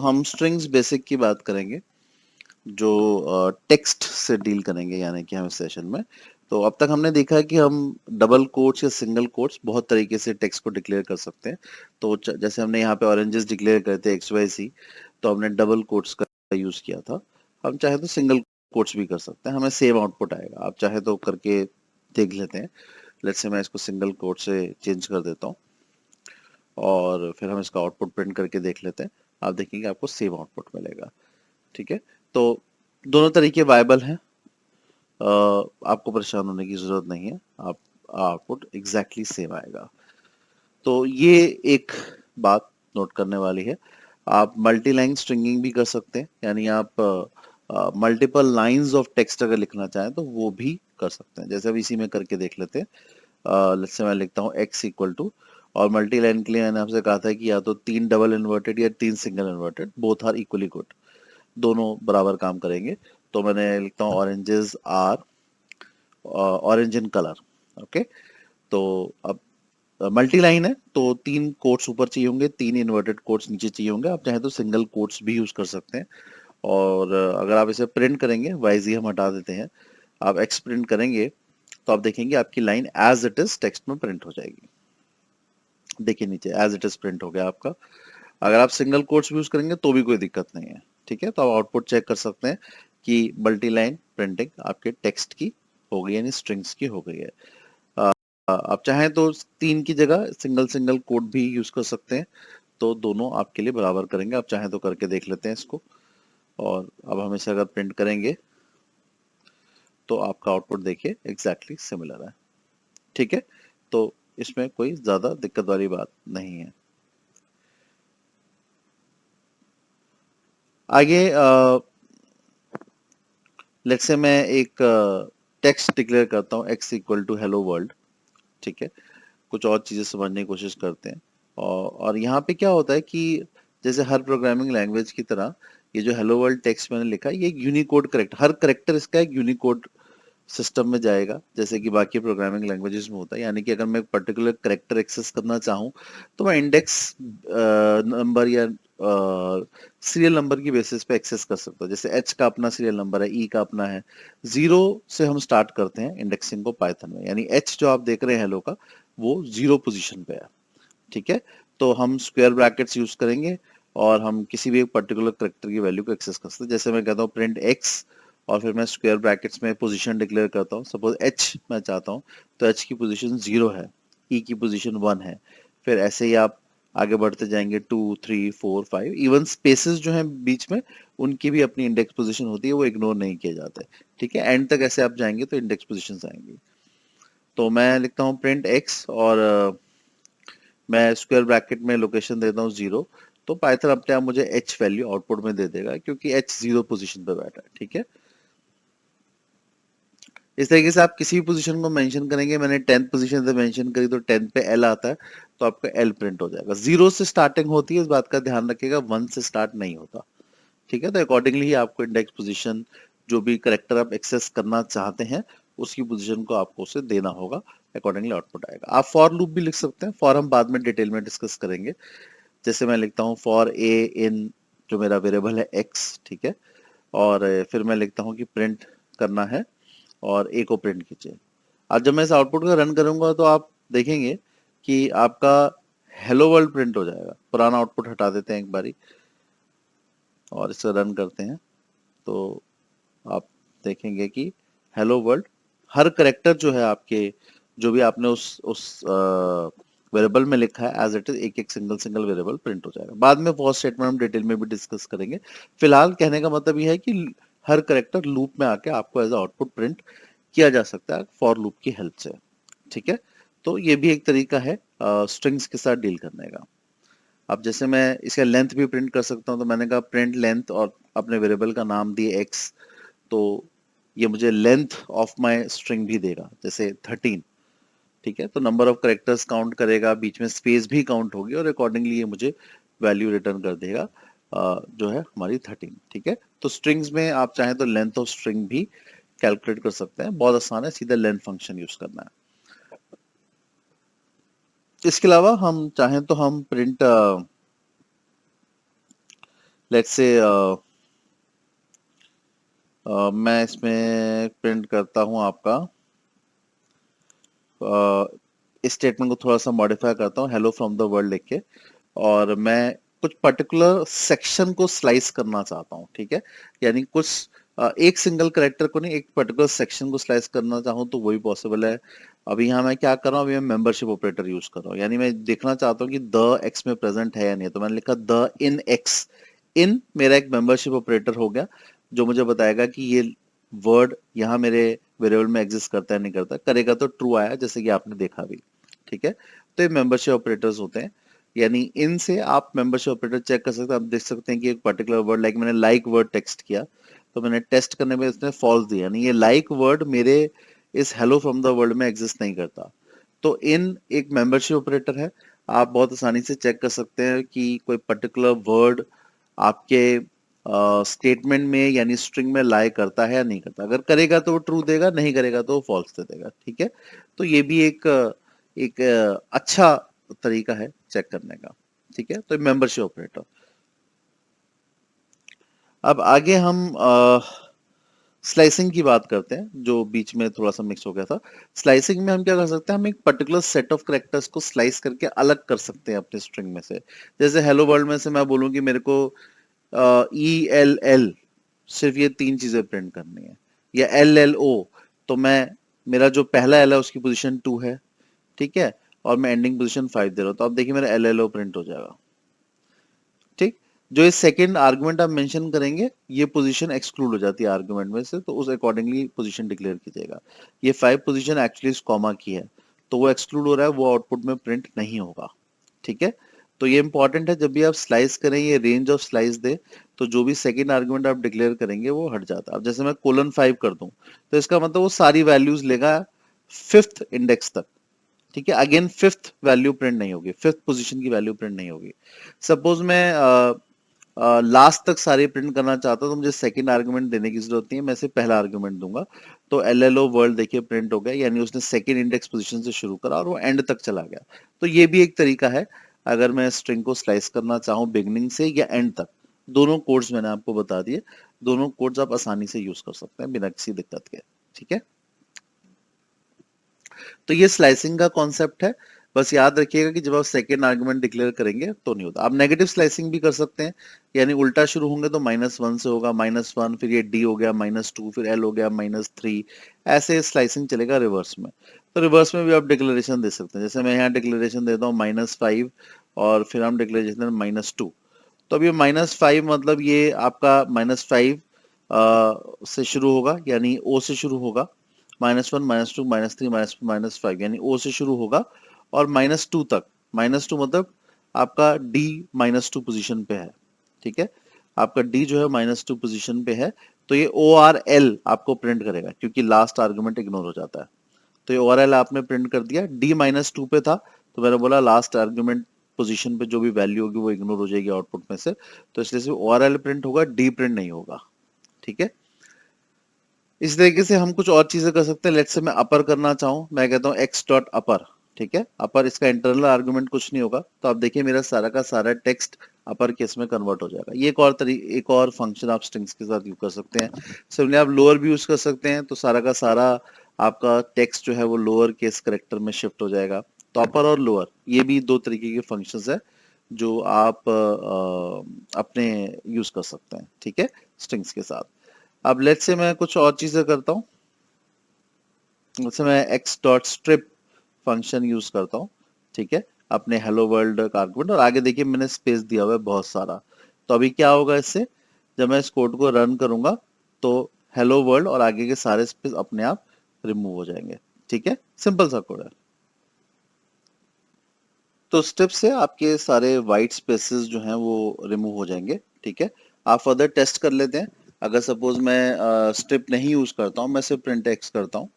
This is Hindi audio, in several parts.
हम स्ट्रिंग्स बेसिक की बात करेंगे, जो टेक्स्ट से डील करेंगे यानी कि हम इस सेशन में। तो अब तक हमने देखा है कि हम डबल कोट्स या सिंगल कोट्स बहुत तरीके से टेक्स्ट को डिक्लेयर कर सकते हैं। तो जैसे हमने यहाँ पे ऑरेंजेस डिक्लेयर करते हैं XYZ, तो हमने डबल कोट्स का यूज किया था। हम चाहे तो सिंगल कोट्स भी कर सकते हैं, हमें सेम आउटपुट आएगा। आप चाहे तो करके देख लेते हैं। लेट्स से मैं इसको सिंगल कोट से चेंज कर देता हूँ और फिर हम इसका आउटपुट प्रिंट करके देख लेते हैं। आप देखेंगे आपको सेम आउटपुट मिलेगा। ठीक है, तो दोनों तरीके वायबल हैं, आपको परेशान होने की जरूरत नहीं है, आप आउटपुट एग्जैक्टली सेम आएगा। तो ये एक बात नोट करने वाली है। आप मल्टी लाइन स्ट्रिंगिंग भी कर सकते हैं, यानी आप मल्टीपल लाइंस ऑफ टेक्स्ट अगर लिखना चाहें तो वो भी कर सकते हैं। जैसे अब इसी में करके देख लेते हैं। लेट्स से मैं लिखता हूँ x इक्वल टू, और मल्टी लाइन के लिए मैंने आपसे कहा था कि या तो 3 डबल इन्वर्टेड या 3 single inverted, both are equally good, दोनों बराबर काम करेंगे। तो मैंने लिखता हूँ oranges are orange in colour. Okay, तो अब मल्टी लाइन है तो 3 कोट्स ऊपर चाहिए होंगे, 3 इन्वर्टेड कोट्स नीचे चाहिए होंगे। आप चाहे तो सिंगल कोट्स भी यूज कर सकते हैं। और अगर आप इसे प्रिंट करेंगे, YZ हम हटा देते हैं, आप X प्रिंट करेंगे तो आप देखेंगे आपकी line as it is text में प्रिंट हो जाएगी। देखिए नीचे एज इट इज प्रिंट हो गया आपका। अगर आप सिंगल कोट्स भी यूज करेंगे तो भी कोई दिक्कत नहीं है। ठीक है, तो आप आउटपुट चेक कर सकते हैं कि मल्टी लाइन प्रिंटिंग आपके टेक्स्ट की हो गई, यानी स्ट्रिंग्स की हो गई है। आप चाहें तो 3 की जगह सिंगल सिंगल कोट भी यूज कर सकते हैं, तो दोनों आपके लिए बराबर करेंगे। आप चाहें तो करके देख लेते हैं इसको। और अब हम इसे अगर प्रिंट करेंगे तो आपका आउटपुट देखिए एग्जैक्टली सिमिलर है। ठीक है, तो इसमें कोई ज्यादा दिक्कत वाली बात नहीं है। आगे लेट्स से मैं एक टेक्स्ट डिक्लेयर करता हूँ x equal to hello world. ठीक है, कुछ और चीजें समझने की कोशिश करते हैं। और यहाँ पे क्या होता है कि जैसे हर प्रोग्रामिंग लैंग्वेज की तरह ये जो हेलो वर्ल्ड टेक्स्ट मैंने लिखा है, ये एक यूनिकोड करेक्टर, हर करेक्टर इसका एक यूनिकोड सिस्टम में जाएगा, जैसे कि बाकी प्रोग्रामिंग लैंग्वेजेस में होता है। यानी कि अगर मैं पर्टिकुलर करेक्टर एक्सेस करना चाहूँ तो मैं इंडेक्स नंबर या सीरियल नंबर की बेसिस पे एक्सेस कर सकता हूँ। जैसे H का अपना सीरियल नंबर है, E का अपना है। 0 से हम स्टार्ट करते हैं इंडेक्सिंग को पाइथन में, यानी H जो आप देख रहे हैं हेलो का, वो 0 पोजीशन पे है। ठीक है, तो हम स्क्वायर ब्रैकेट्स यूज करेंगे और हम किसी भी एक पर्टिकुलर करेक्टर की वैल्यू को एक्सेस कर सकते हैं। जैसे मैं कहता हूँ प्रिंट x और फिर मैं स्क्वायर ब्रैकेट्स में पोजीशन डिक्लेयर करता हूँ। सपोज h मैं चाहता हूँ तो h की पोजीशन 0 है, e की पोजीशन 1 है। फिर ऐसे ही आप आगे बढ़ते जाएंगे 2 3 4 5, इवन स्पेसेस जो हैं बीच में उनकी भी अपनी इंडेक्स पोजीशन होती है, वो इग्नोर नहीं किए जाते। ठीक है, एंड तक ऐसे आप जाएंगे तो इंडेक्स पोजीशन आएंगी। तो मैं लिखता हूँ प्रिंट x और मैं स्क्वायर ब्रैकेट में लोकेशन देता हूँ 0, तो पाइथन अपने आप मुझे h वैल्यू आउटपुट में दे देगा, क्योंकि h 0 पोजीशन पे बैठा है। ठीक है, इस तरीके से आप किसी भी पोजीशन को मेंशन करेंगे। मैंने 10th पोजीशन से मेंशन करी तो 10 पे L आता है, तो आपका L प्रिंट हो जाएगा। 0 से स्टार्टिंग होती है, इस बात का ध्यान रखिएगा, 1 से स्टार्ट नहीं होता। ठीक है, तो अकॉर्डिंगली ही आपको इंडेक्स पोजीशन, जो भी करेक्टर आप एक्सेस करना चाहते हैं उसकी पोजीशन को आपको उसे देना होगा, अकॉर्डिंगली आउटपुट आएगा। आप फॉर लूप भी लिख सकते हैं, फॉर हम बाद में डिटेल में डिस्कस करेंगे। जैसे मैं लिखता हूँ फॉर ए इन, जो मेरा वेरिएबल है x। ठीक है, और फिर मैं लिखता हूँ कि प्रिंट करना है और a को प्रिंट कीजिए। अब जब मैं इस आउटपुट को रन करूंगा तो आप देखेंगे कि आपका हेलो वर्ल्ड प्रिंट हो जाएगा। पुराना आउटपुट हटा देते हैं एक बारी और इसे रन करते हैं, तो आप देखेंगे कि हेलो वर्ल्ड, हर करेक्टर जो है आपके, जो भी आपने उस वेरिएबल में लिखा है एज इट इज, एक एक सिंगल सिंगल वेरिएबल प्रिंट हो जाएगा। बाद में फॉर स्टेटमेंट हम डिटेल में भी डिस्कस करेंगे। फिलहाल कहने का मतलब यह है कि हर करेक्टर लूप में आके आपको एज आउटपुट प्रिंट किया जा सकता है फॉर लूप की हेल्प से। ठीक है, तो ये भी एक तरीका है स्ट्रिंग्स के साथ डील करने का। अब जैसे मैं इसका लेंथ भी प्रिंट कर सकता हूँ, तो मैंने कहा प्रिंट लेंथ और अपने वेरिएबल का नाम दिए x, तो ये मुझे लेंथ ऑफ माय स्ट्रिंग भी देगा, जैसे 13। ठीक है, तो नंबर ऑफ करेक्टर्स काउंट करेगा, बीच में स्पेस भी काउंट होगी और अकॉर्डिंगली ये मुझे वैल्यू रिटर्न कर देगा, जो है हमारी 13। ठीक है, तो स्ट्रिंग्स में आप चाहें तो लेंथ ऑफ स्ट्रिंग भी कैलकुलेट कर सकते हैं, बहुत आसान है, सीधा लेंथ फंक्शन यूज करना है। इसके अलावा हम चाहें तो हम प्रिंट लेट्स से मैं इसमें प्रिंट करता हूं आपका इस स्टेटमेंट को थोड़ा सा मॉडिफाई करता हूँ, हेलो फ्रॉम द वर्ल्ड लिख के, और मैं कुछ पर्टिकुलर सेक्शन को स्लाइस करना चाहता हूँ, ठीक है। यानी कुछ एक सिंगल करेक्टर को नहीं, एक पर्टिकुलर सेक्शन को स्लाइस करना चाहूँ तो वही पॉसिबल है। अभी यहाँ मैं क्या कर रहा हूँ, अभी मैं मेंबरशिप ऑपरेटर यूज कर रहा हूँ, यानी मैं देखना चाहता हूँ कि द एक्स में प्रेजेंट है या नहीं, तो मैंने लिखा द इन एक्स। इन मेरा एक मेंबरशिप ऑपरेटर हो गया जो मुझे बताएगा कि ये वर्ड यहाँ मेरे वेरिएबल में एग्जिस्ट करता है नहीं करता, करेगा तो ट्रू आया जैसे कि आपने देखा भी, ठीक है। तो ये मेंबरशिप ऑपरेटर्स होते हैं, यानी इनसे आप मेंबरशिप ऑपरेटर चेक कर सकते हैं। आप देख सकते हैं कि एक पर्टिकुलर वर्ड, लाइक मैंने लाइक वर्ड टेक्स्ट किया तो मैंने टेस्ट करने में इसने फॉल्स दिया, यानी ये लाइक वर्ड मेरे इस हेलो फ्रॉम द वर्ल्ड में एग्जिस्ट नहीं करता। तो इन एक मेंबरशिप ऑपरेटर है, आप बहुत आसानी से चेक कर सकते हैं कि कोई पर्टिकुलर वर्ड आपके स्टेटमेंट में यानी स्ट्रिंग में लाई करता है या नहीं करता। अगर करेगा तो वो ट्रू देगा, नहीं करेगा तो वो फॉल्स दे देगा, ठीक है। तो ये भी एक अच्छा तरीका है चेक करने का, ठीक है। तो मेंबरशिप ऑपरेटर। अब आगे हम स्लाइसिंग की बात करते हैं, जो बीच में थोड़ा सा मिक्स हो गया था। स्लाइसिंग में हम क्या कर सकते हैं, हम एक पर्टिकुलर सेट ऑफ कैरेक्टर्स को स्लाइस करके अलग कर सकते हैं अपने स्ट्रिंग में से। जैसे हेलो वर्ल्ड में से मैं बोलूं कि मेरे को ELL सिर्फ ये 3 चीजें प्रिंट करनी है, या LLO, तो मैं मेरा जो पहला एल है उसकी पोजीशन 2 है, ठीक है, और मैं एंडिंग पोजीशन 5 दे रहा हूं, तो अब देखिए मेरा LLO प्रिंट हो जाएगा, ठीक। जो ये सेकंड आर्गुमेंट आप मेंशन करेंगे ये पोजीशन एक्सक्लूड हो जाती है आर्गुमेंट में से, तो उस अकॉर्डिंगली पोजीशन डिक्लेयर कीजिएगा। ये 5 पोजीशन एक्चुअली इस कॉमा की है, तो वो एक्सक्लूड हो रहा है, वो आउटपुट में प्रिंट नहीं होगा, ठीक है। तो ये इंपॉर्टेंट है, जब भी आप स्लाइस करें ये रेंज ऑफ स्लाइस दे, तो जो भी सेकंड आर्गुमेंट आप डिक्लेयर करेंगे वो हट जाता है। अब जैसे मैं :5 कर दूं तो इसका मतलब वो सारी वैल्यूज लेगा 5th इंडेक्स तक, ठीक है। अगेन 5th वैल्यू प्रिंट नहीं होगी, 5th पोजीशन की वैल्यू प्रिंट नहीं होगी। सपोज मैं लास्ट तक सारी प्रिंट करना चाहता हूं तो मुझे सेकंड आर्गुमेंट देने की जरूरत नहीं है, मैं सिर्फ पहला आर्गुमेंट दूंगा। तो LLO वर्ल्ड देखिए प्रिंट हो गया, यानी उसने सेकंड इंडेक्स पोजीशन से शुरू करा और वो एंड तक चला गया। तो ये भी एक तरीका है, अगर मैं स्ट्रिंग को स्लाइस करना चाहूँ बिगनिंग से या एंड तक। दोनों कोड्स मैंने आपको बता दिए, दोनों कोड्स आप आसानी से यूज कर सकते हैं बिना किसी दिक्कत के, ठीक है। तो ये स्लाइसिंग का कॉन्सेप्ट है। बस याद रखिएगा कि जब आप सेकेंड आर्गुमेंट डिक्लेयर करेंगे तो नहीं होता। आप नेगेटिव स्लाइसिंग भी कर सकते हैं, यानी उल्टा शुरू होंगे तो -1 से होगा, -1 फिर ये D हो गया -2 फिर L हो गया -3, ऐसे स्लाइसिंग चलेगा रिवर्स में। तो रिवर्स में भी आप डिक्लेरेशन दे सकते हैं, जैसे मैं यहाँ डिक्लेरेशन देता हूँ -5 और फिर हम डिक्लेरेशन -2। तो अब ये -5 मतलब ये आपका -5 से शुरू होगा, यानी O से शुरू होगा, -1 -2 -3 -5, यानी O से शुरू होगा और -2 तक। -2 मतलब आपका D -2 पोजीशन पे है, ठीक है। आपका D जो है -2 पोजीशन पे है, तो ये ORL आपको प्रिंट करेगा क्योंकि लास्ट आर्गुमेंट इग्नोर हो जाता है। तो ये ORL आपने प्रिंट कर दिया, D -2 पे था तो मैंने बोला लास्ट आर्गुमेंट पोजीशन पे जो भी वैल्यू होगी वो इग्नोर हो जाएगी आउटपुट में से, तो इसलिए सिर्फ ORL प्रिंट होगा, D प्रिंट नहीं होगा, ठीक है। इस तरीके से हम कुछ और चीजें कर सकते हैं। लेट्स से मैं अपर करना चाहूँ, मैं कहता हूँ x डॉट अपर, ठीक है। अपर इसका इंटरनल आर्गुमेंट कुछ नहीं होगा, तो आप देखिए मेरा सारा का सारा टेक्स्ट अपर केस में कन्वर्ट हो जाएगा। ये एक और फंक्शन आप स्ट्रिंग्स के साथ यूज कर सकते हैं। सिमिलरली आप लोअर भी यूज कर सकते हैं, तो सारा का सारा आपका टेक्स्ट जो है वो लोअर केस करेक्टर में शिफ्ट हो जाएगा। तो अपर और लोअर ये भी दो तरीके के फंक्शंस है जो आप अपने यूज कर सकते हैं, ठीक है, स्ट्रिंग्स के साथ। अब लेट्स से मैं कुछ और चीजें करता हूँ, जैसे मैं x dot strip function use करता हूँ, ठीक है, अपने हेलो वर्ल्ड का आर्गुमेंट, और आगे देखिए मैंने स्पेस दिया हुआ है बहुत सारा। तो अभी क्या होगा इससे, जब मैं इस कोड को रन करूंगा तो हेलो वर्ल्ड और आगे के सारे स्पेस अपने आप रिमूव हो जाएंगे, ठीक है। सिंपल सा कोड है। तो स्टेप से आपके सारे वाइट स्पेसेस जो हैं वो रिमूव हो जाएंगे, ठीक है। आप फर्दर टेस्ट कर लेते हैं। अगर सपोज मैं स्ट्रिप नहीं यूज करता हूँ, मैं सिर्फ प्रिंट एक्स करता हूँ,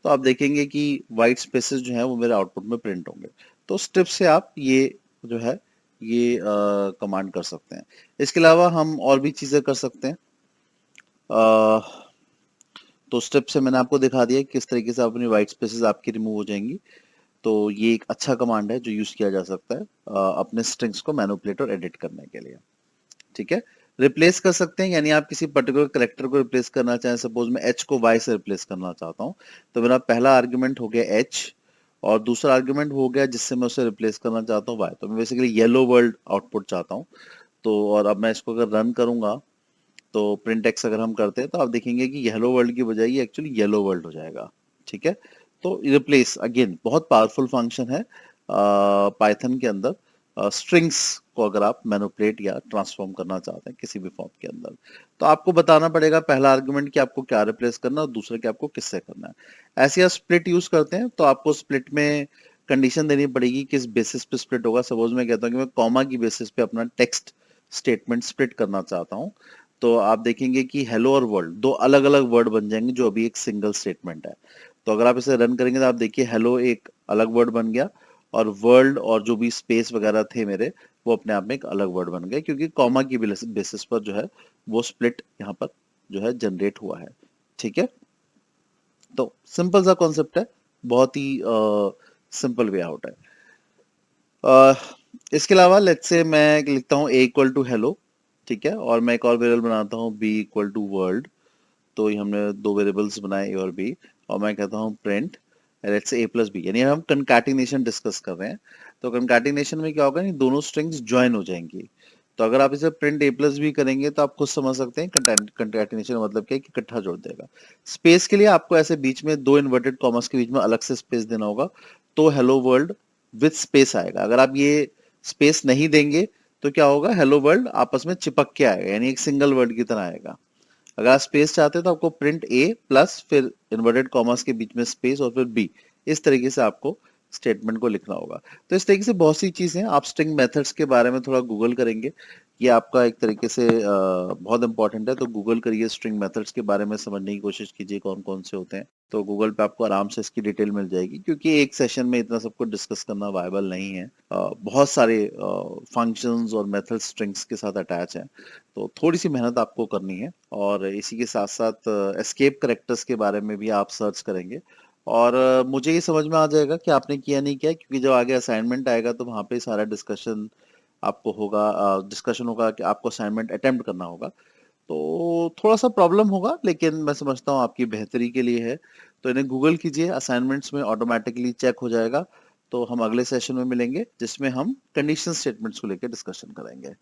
तो आप देखेंगे कि वाइट स्पेसेस जो हैं वो मेरे आउटपुट में प्रिंट होंगे। तो स्ट्रिप से आप ये जो है ये कमांड कर सकते हैं। इसके अलावा हम और भी चीजें कर सकते हैं। अ, तो स्ट्रिप से मैंने आपको दिखा दिया कि किस तरीके से अपनी वाइट स्पेसेस आपकी रिमूव हो जाएंगी। तो ये एक अच्छा कमांड है जो यूज किया जा सकता है अपने स्ट्रिंग्स को मैनिपुलेट और एडिट करने के लिए, ठीक है। रिप्लेस कर सकते हैं, यानी आप किसी पर्टिकुलर कैरेक्टर को रिप्लेस करना चाहें, सपोज मैं एच को वाई से रिप्लेस करना चाहता हूँ, तो मेरा पहला आर्ग्यूमेंट हो गया एच और दूसरा आर्ग्यूमेंट हो गया जिससे मैं उसे रिप्लेस करना चाहता हूँ वाई। तो मैं बेसिकली येलो वर्ल्ड आउटपुट चाहता हूँ। तो और अब मैं इसको अगर रन करूंगा तो प्रिंट एक्स अगर हम करते हैं तो आप देखेंगे कि येलो वर्ल्ड की बजाय ये एक्चुअली येलो वर्ल्ड हो जाएगा। ठीक है, तो रिप्लेस अगेन बहुत पावरफुल फंक्शन है पाइथन के अंदर। स्ट्रिंग्स को अगर आप मैनिपुलेट या ट्रांसफॉर्म करना चाहते हैं किसी भी फॉर्म के अंदर, तो आपको बताना पड़ेगा पहला आर्गुमेंट कि आपको क्या रिप्लेस करना है और दूसरा कि आपको किससे करना है। ऐसे आप स्प्लिट यूज करते हैं तो आपको स्प्लिट में कंडीशन देनी पड़ेगी किस बेसिस पे स्प्लिट होगा। सपोज मैं कहता हूँ कि मैं कॉमा की बेसिस पे अपना टेक्स्ट स्टेटमेंट स्प्लिट करना चाहता हूँ, तो आप देखेंगे कि हेलो और वर्ल्ड दो अलग अलग वर्ड बन जाएंगे जो अभी एक सिंगल स्टेटमेंट है। तो अगर आप इसे रन करेंगे तो आप देखिए हेलो एक अलग वर्ड बन गया और वर्ल्ड और जो भी स्पेस वगैरह थे मेरे वो अपने आप में एक अलग वर्ड बन गए, क्योंकि कॉमा की बेसिस पर जो है वो स्प्लिट यहाँ पर जो है जनरेट हुआ है। ठीक है, तो सिंपल सा कॉन्सेप्ट है, बहुत ही सिंपल वे आउट है। अ, इसके अलावा लेट्स से मैं लिखता हूँ a इक्वल टू हेलो, ठीक है, और मैं एक और वेरिएबल बनाता हूँ b इक्वल टू वर्ल्ड। तो ये हमने दो वेरिएबल्स बनाए a और b, और मैं कहता हूँ print let's say a plus B, यानी हम कंकैटिनेशन डिस्कस कर रहे हैं। तो कंकैटिनेशन में क्या होगा, ये दोनों स्ट्रिंग्स ज्वाइन हो जाएंगी। तो अगर आप इसे प्रिंट a प्लस बी करेंगे तो आप खुद समझ सकते हैं कंकैटिनेशन का मतलब क्या है कि इकट्ठा जोड़ देगा। स्पेस के लिए आपको ऐसे बीच में दो इन्वर्टेड कॉमर्स के बीच में अलग से स्पेस देना होगा, तो हेलो वर्ल्ड विथ स्पेस आएगा। अगर आप ये स्पेस नहीं देंगे तो क्या होगा, हेलो वर्ल्ड आपस में चिपक के आएगा, यानी एक सिंगल वर्ड की तरह आएगा। अगर आप स्पेस चाहते हैं तो आपको प्रिंट ए प्लस फिर इन्वर्टेड कॉमर्स के बीच में स्पेस और फिर बी, इस तरीके से आपको स्टेटमेंट को लिखना होगा। तो इस तरीके से बहुत सी चीजें, आप स्ट्रिंग मेथड्स के बारे में थोड़ा गूगल करेंगे, ये आपका एक तरीके से बहुत इंपॉर्टेंट है। तो गूगल करिए, स्ट्रिंग मेथड्स के बारे में समझने की कोशिश कीजिए कौन कौन से होते हैं। तो गूगल पे आपको आराम से इसकी डिटेल मिल जाएगी, क्योंकि एक सेशन में इतना सबको डिस्कस करना वायबल नहीं है। बहुत सारे फंक्शंस और मेथड्स स्ट्रिंग्स के साथ अटैच हैं, तो थोड़ी सी मेहनत आपको करनी है। और इसी के साथ साथ एस्केप करेक्टर्स के बारे में भी आप सर्च करेंगे और मुझे ये समझ में आ जाएगा कि आपने किया नहीं किया, क्योंकि जब आगे असाइनमेंट आएगा तो वहाँ पे सारा डिस्कशन आपको होगा, डिस्कशन होगा कि आपको असाइनमेंट अटेम्प्ट करना होगा। तो थोड़ा सा प्रॉब्लम होगा, लेकिन मैं समझता हूँ आपकी बेहतरी के लिए है। तो इन्हें गूगल कीजिए, असाइनमेंट्स में ऑटोमेटिकली चेक हो जाएगा। तो हम अगले सेशन में मिलेंगे जिसमें हम कंडीशन स्टेटमेंट्स को लेकर डिस्कशन करेंगे।